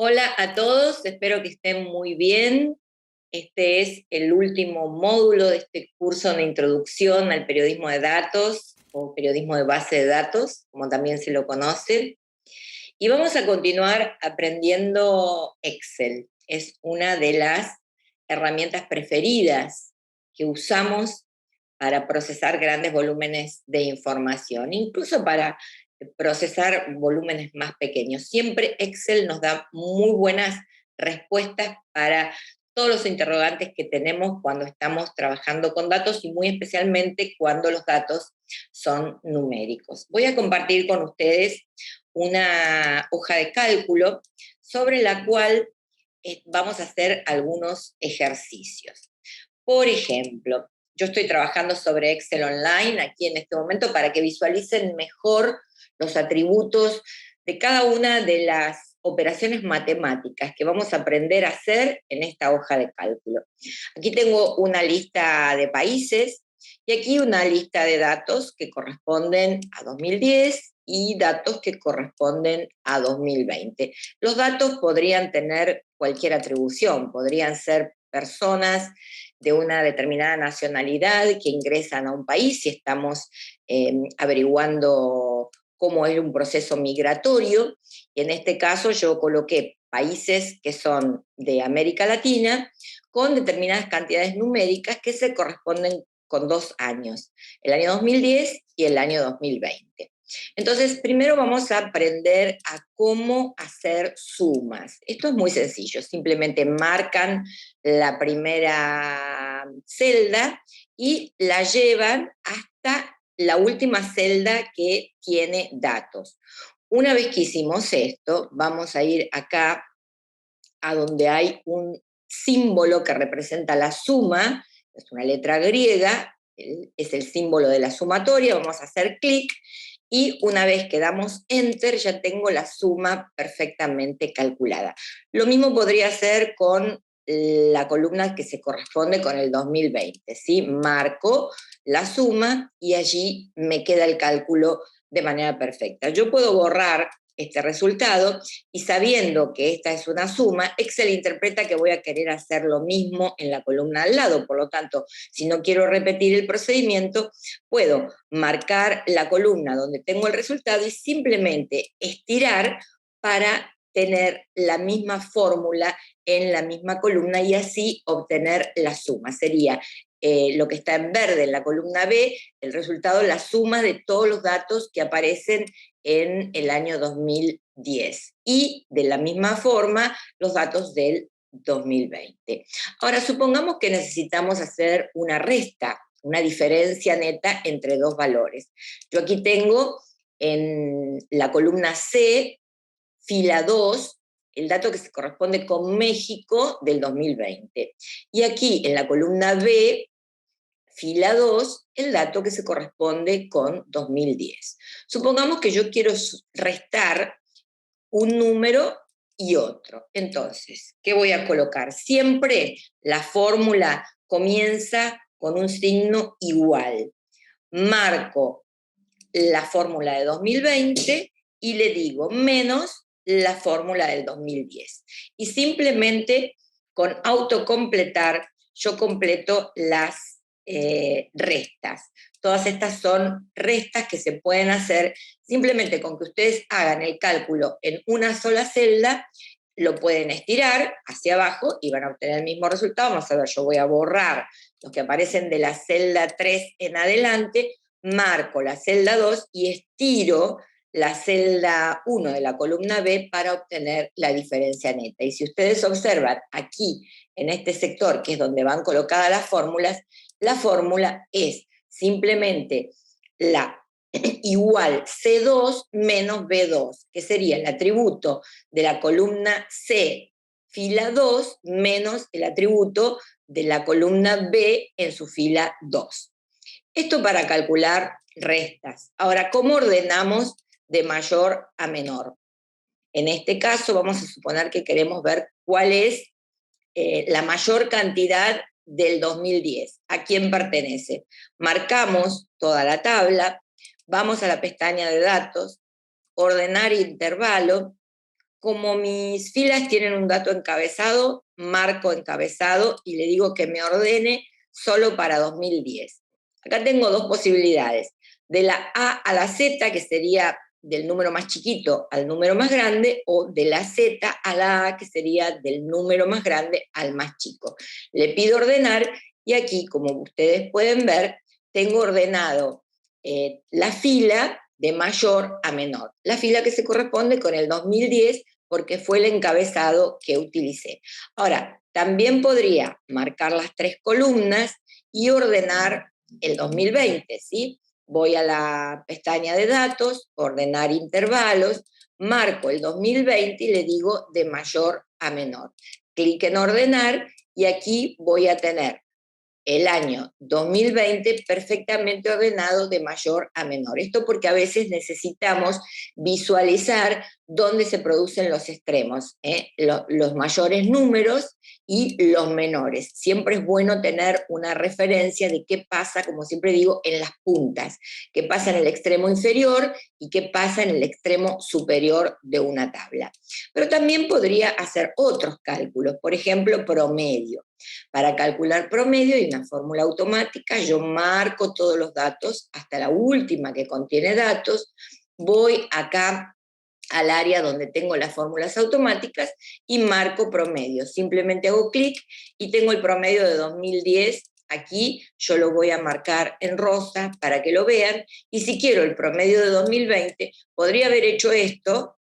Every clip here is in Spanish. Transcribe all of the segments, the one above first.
Hola a todos, espero que estén muy bien. Este es el último módulo de este curso de introducción al periodismo de datos o periodismo de base de datos, como también se lo conoce. Y vamos a continuar aprendiendo Excel. Es una de las herramientas preferidas que usamos para procesar grandes volúmenes de información, incluso para procesar volúmenes más pequeños. Siempre Excel nos da muy buenas respuestas para todos los interrogantes que tenemos cuando estamos trabajando con datos y muy especialmente cuando los datos son numéricos. Voy a compartir con ustedes una hoja de cálculo sobre la cual vamos a hacer algunos ejercicios. Por ejemplo, yo estoy trabajando sobre Excel Online aquí en este momento para que visualicen mejor los atributos de cada una de las operaciones matemáticas que vamos a aprender a hacer en esta hoja de cálculo. Aquí tengo una lista de países y aquí una lista de datos que corresponden a 2010 y datos que corresponden a 2020. Los datos podrían tener cualquier atribución, podrían ser personas de una determinada nacionalidad que ingresan a un país si estamos averiguando cómo es un proceso migratorio, y en este caso yo coloqué países que son de América Latina con determinadas cantidades numéricas que se corresponden con 2 años, el año 2010 y el año 2020. Entonces, primero vamos a aprender a cómo hacer sumas. Esto es muy sencillo, simplemente marcan la primera celda y la llevan hasta la última celda que tiene datos. Una vez que hicimos esto, vamos a ir acá a donde hay un símbolo que representa la suma, es una letra griega, es el símbolo de la sumatoria, vamos a hacer clic y una vez que damos enter ya tengo la suma perfectamente calculada. Lo mismo podría hacer con la columna que se corresponde con el 2020, ¿sí? Marco la suma y allí me queda el cálculo de manera perfecta. Yo puedo borrar este resultado y sabiendo que esta es una suma, Excel interpreta que voy a querer hacer lo mismo en la columna al lado. Por lo tanto, si no quiero repetir el procedimiento, puedo marcar la columna donde tengo el resultado y simplemente estirar para tener la misma fórmula en la misma columna y así obtener la suma. Sería lo que está en verde en la columna B, el resultado, la suma de todos los datos que aparecen en el año 2010 y de la misma forma los datos del 2020. Ahora, supongamos que necesitamos hacer una resta, una diferencia neta entre dos valores. Yo aquí tengo en la columna C, fila 2, el dato que se corresponde con México del 2020. Y aquí en la columna B, fila 2, el dato que se corresponde con 2010. Supongamos que yo quiero restar un número y otro. Entonces, ¿qué voy a colocar? Siempre la fórmula comienza con un signo igual. Marco la fórmula de 2020 y le digo menos la fórmula del 2010. Y simplemente con autocompletar yo completo las restas. Todas estas son restas que se pueden hacer simplemente con que ustedes hagan el cálculo en una sola celda, lo pueden estirar hacia abajo y van a obtener el mismo resultado. Vamos a ver, yo voy a borrar los que aparecen de la celda 3 en adelante, marco la celda 2 y estiro la celda 1 de la columna B para obtener la diferencia neta. Y si ustedes observan aquí, en este sector, que es donde van colocadas las fórmulas, la fórmula es simplemente la igual C2 menos B2, que sería el atributo de la columna C, fila 2, menos el atributo de la columna B en su fila 2. Esto para calcular restas. Ahora, ¿cómo ordenamos de mayor a menor? En este caso vamos a suponer que queremos ver cuál es la mayor cantidad del 2010, a quién pertenece. Marcamos toda la tabla, vamos a la pestaña de datos, ordenar intervalo, como mis filas tienen un dato encabezado, marco encabezado y le digo que me ordene solo para 2010. Acá tengo dos posibilidades, de la A a la Z, que sería del número más chiquito al número más grande, o de la Z a la A, que sería del número más grande al más chico. Le pido ordenar y aquí, como ustedes pueden ver, tengo ordenado la fila de mayor a menor, la fila que se corresponde con el 2010 porque fue el encabezado que utilicé. Ahora, también podría marcar las tres columnas y ordenar el 2020, ¿sí? Voy a la pestaña de datos, ordenar intervalos, marco el 2020 y le digo de mayor a menor. Clic en ordenar y aquí voy a tener el año 2020 perfectamente ordenado de mayor a menor. Esto porque a veces necesitamos visualizar dónde se producen los extremos, los mayores números y los menores. Siempre es bueno tener una referencia de qué pasa, como siempre digo, en las puntas, qué pasa en el extremo inferior y qué pasa en el extremo superior de una tabla. Pero también podría hacer otros cálculos, por ejemplo, promedio. Para calcular promedio hay una fórmula automática, yo marco todos los datos hasta la última que contiene datos, voy acá al área donde tengo las fórmulas automáticas y marco promedio. Simplemente hago clic y tengo el promedio de 2010. Aquí yo lo voy a marcar en rosa para que lo vean, y si quiero el promedio de 2020, podría haber hecho esto,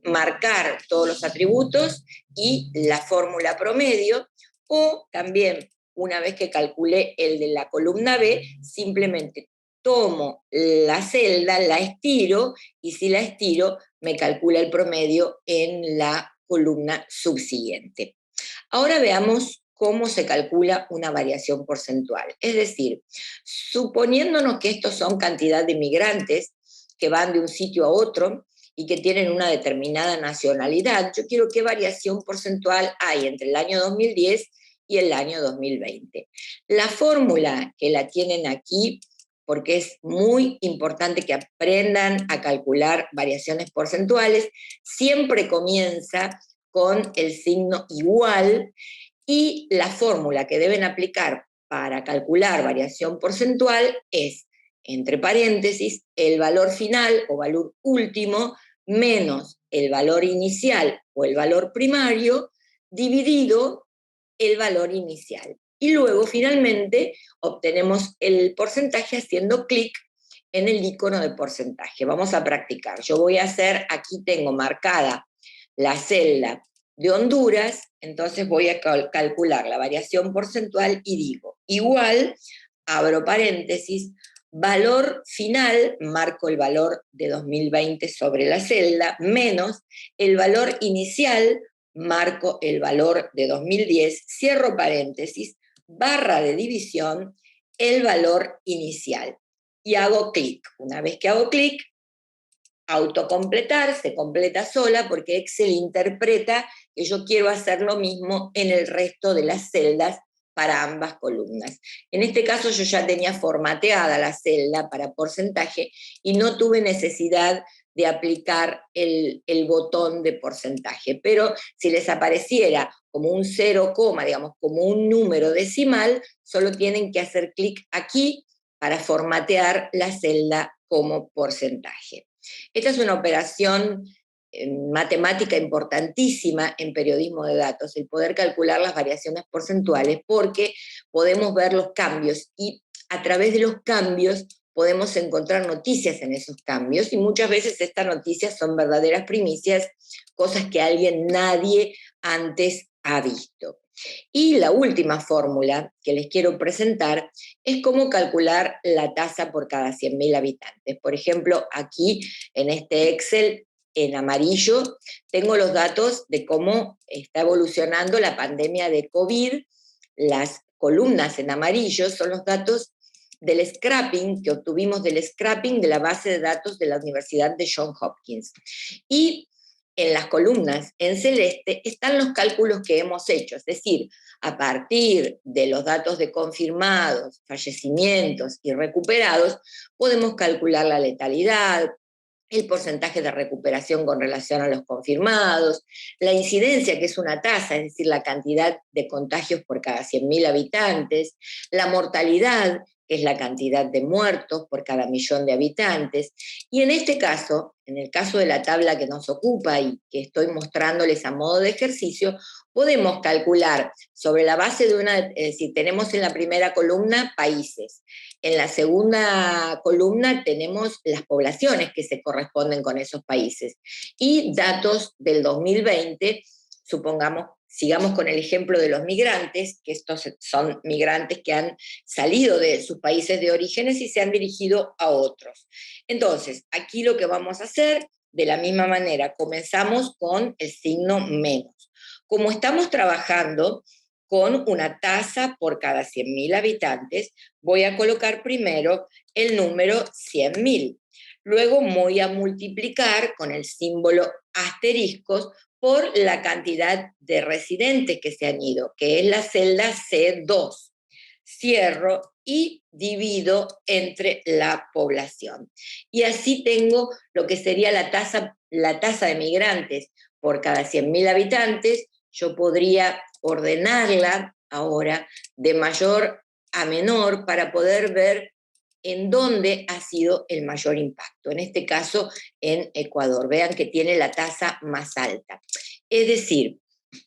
marcar todos los atributos y la fórmula promedio, o también, una vez que calculé el de la columna B, simplemente tomo la celda, la estiro, y si la estiro, me calcula el promedio en la columna subsiguiente. Ahora veamos cómo se calcula una variación porcentual. Es decir, suponiéndonos que estos son cantidad de migrantes que van de un sitio a otro y que tienen una determinada nacionalidad, yo quiero qué variación porcentual hay entre el año 2010 y el año 2020. La fórmula que la tienen aquí, porque es muy importante que aprendan a calcular variaciones porcentuales, siempre comienza con el signo igual, y la fórmula que deben aplicar para calcular variación porcentual es, entre paréntesis, el valor final o valor último menos el valor inicial o el valor primario dividido el valor inicial. Y luego, finalmente, obtenemos el porcentaje haciendo clic en el icono de porcentaje. Vamos a practicar. Yo voy a hacer, aquí tengo marcada la celda de Honduras, entonces voy a calcular la variación porcentual y digo, igual, abro paréntesis, valor final, marco el valor de 2020 sobre la celda, menos el valor inicial, marco el valor de 2010, cierro paréntesis, barra de división, el valor inicial. Y hago clic. Una vez que hago clic, autocompletar, se completa sola porque Excel interpreta que yo quiero hacer lo mismo en el resto de las celdas para ambas columnas. En este caso yo ya tenía formateada la celda para porcentaje y no tuve necesidad de aplicar el botón de porcentaje, pero si les apareciera como un 0, digamos, como un número decimal, solo tienen que hacer clic aquí para formatear la celda como porcentaje. Esta es una operación matemática importantísima en periodismo de datos, el poder calcular las variaciones porcentuales, porque podemos ver los cambios y a través de los cambios podemos encontrar noticias en esos cambios, y muchas veces estas noticias son verdaderas primicias, cosas que nadie antes ha visto. Y la última fórmula que les quiero presentar es cómo calcular la tasa por cada 100.000 habitantes. Por ejemplo, aquí en este Excel en amarillo tengo los datos de cómo está evolucionando la pandemia de COVID. Las columnas en amarillo son los datos del scrapping que obtuvimos del scrapping de la base de datos de la Universidad de Johns Hopkins. Y en las columnas en celeste están los cálculos que hemos hecho, es decir, a partir de los datos de confirmados, fallecimientos y recuperados, podemos calcular la letalidad, el porcentaje de recuperación con relación a los confirmados, la incidencia, que es una tasa, es decir, la cantidad de contagios por cada 100.000 habitantes, la mortalidad, que es la cantidad de muertos por cada millón de habitantes. Y en este caso, en el caso de la tabla que nos ocupa y que estoy mostrándoles a modo de ejercicio, podemos calcular sobre la base de una, es decir, tenemos en la primera columna países, en la segunda columna tenemos las poblaciones que se corresponden con esos países y datos del 2020, supongamos, sigamos con el ejemplo de los migrantes, que estos son migrantes que han salido de sus países de orígenes y se han dirigido a otros. Entonces, aquí lo que vamos a hacer, de la misma manera, comenzamos con el signo menos. Como estamos trabajando con una tasa por cada 100.000 habitantes, voy a colocar primero el número 100.000. Luego voy a multiplicar con el símbolo asteriscos por la cantidad de residentes que se han ido, que es la celda C2. Cierro y divido entre la población. Y así tengo lo que sería la tasa de migrantes por cada 100.000 habitantes. Yo podría ordenarla ahora de mayor a menor para poder ver en dónde ha sido el mayor impacto. En este caso, en Ecuador. Vean que tiene la tasa más alta. Es decir,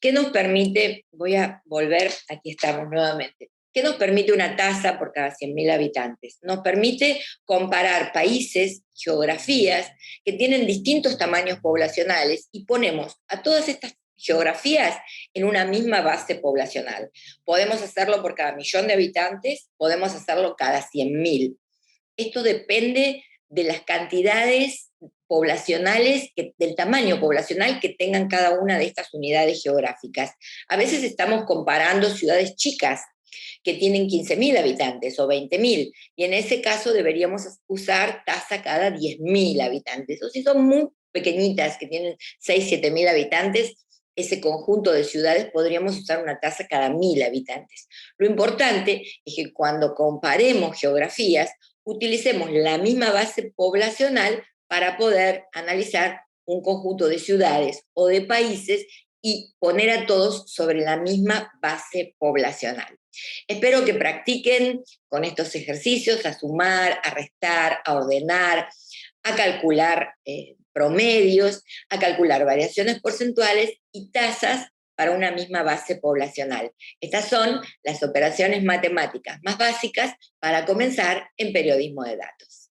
¿qué nos permite? Voy a volver, aquí estamos nuevamente. ¿Qué nos permite una tasa por cada 100.000 habitantes? Nos permite comparar países, geografías, que tienen distintos tamaños poblacionales y ponemos a todas estas geografías en una misma base poblacional. Podemos hacerlo por cada millón de habitantes, podemos hacerlo cada 100.000. Esto depende de las cantidades poblacionales, del tamaño poblacional que tengan cada una de estas unidades geográficas. A veces estamos comparando ciudades chicas que tienen 15.000 habitantes o 20.000, y en ese caso deberíamos usar tasa cada 10.000 habitantes. O si son muy pequeñitas, que tienen 6, 7.000 habitantes, ese conjunto de ciudades podríamos usar una tasa cada 1.000 habitantes. Lo importante es que cuando comparemos geografías, utilicemos la misma base poblacional para poder analizar un conjunto de ciudades o de países y poner a todos sobre la misma base poblacional. Espero que practiquen con estos ejercicios a sumar, a restar, a ordenar, a calcular promedios, a calcular variaciones porcentuales y tasas para una misma base poblacional. Estas son las operaciones matemáticas más básicas para comenzar en periodismo de datos.